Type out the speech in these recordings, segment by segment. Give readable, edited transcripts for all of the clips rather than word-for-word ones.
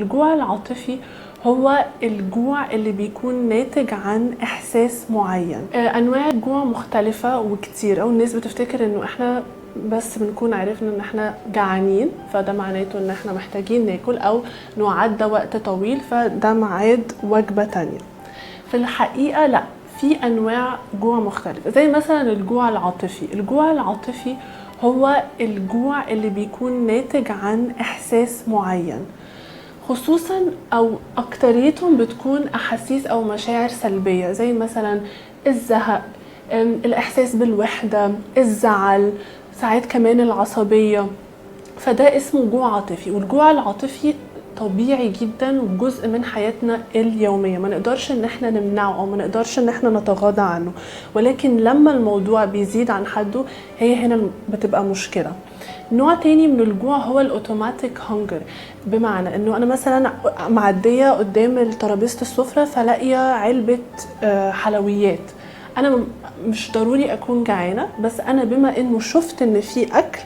الجوع العاطفي هو الجوع اللي بيكون ناتج عن احساس معين. انواع الجوع مختلفة وكتير، او الناس بتفتكر انه احنا بس بنكون عرفنا ان احنا جعانين فده معناته ان احنا محتاجين ناكل، او انه عدى وقت طويل فده ميعاد وجبة تانية. في الحقيقة لا، في انواع جوع مختلفة. زي مثلا الجوع العاطفي. الجوع العاطفي هو الجوع اللي بيكون ناتج عن احساس معين، خصوصا او اكتريتهم بتكون احاسيس او مشاعر سلبية، زي مثلا الزهق، الاحساس بالوحدة، الزعل، ساعات كمان العصبية. فده اسمه جوع عاطفي. والجوع العاطفي طبيعي جدا وجزء من حياتنا اليومية، ما نقدرش ان احنا نمنعه او ما نقدرش ان احنا نتغاضى عنه، ولكن لما الموضوع بيزيد عن حده هي هنا بتبقى مشكلة. نوع تاني من الجوع هو الاوتوماتيك هانجر، بمعنى انه انا مثلا معدية قدام ترابيزة السفرة فلاقيه علبة حلويات، انا مش ضروري اكون جعانة، بس انا بما انه شفت ان في اكل،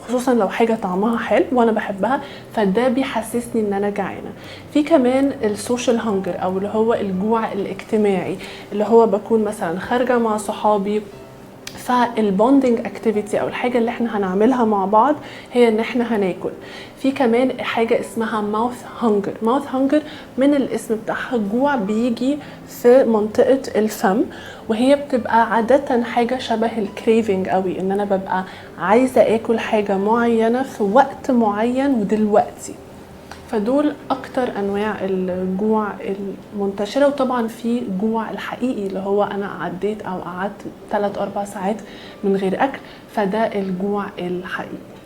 خصوصا لو حاجه طعمها حلو وانا بحبها، فده بيحسسني ان انا جعانه. في كمان السوشيال هانجر، او اللي هو الجوع الاجتماعي، اللي هو بكون مثلا خارجه مع صحابي، فالبوندنج اكتيفيتي او الحاجه اللي احنا هنعملها مع بعض هي ان احنا هناكل. في كمان حاجه اسمها ماوث هانجر. ماوث هانجر من الاسم بتاعها جوع بيجي في منطقه الفم، وهي بتبقى عاده حاجه شبه الكريفنج قوي، ان انا ببقى عايزه اكل حاجه معينه في وقت معين ودلوقتي. فدول اكتر انواع الجوع المنتشره. وطبعا في جوع الحقيقي اللي هو انا عديت او قعدت 3-4 ساعات من غير اكل، فده الجوع الحقيقي.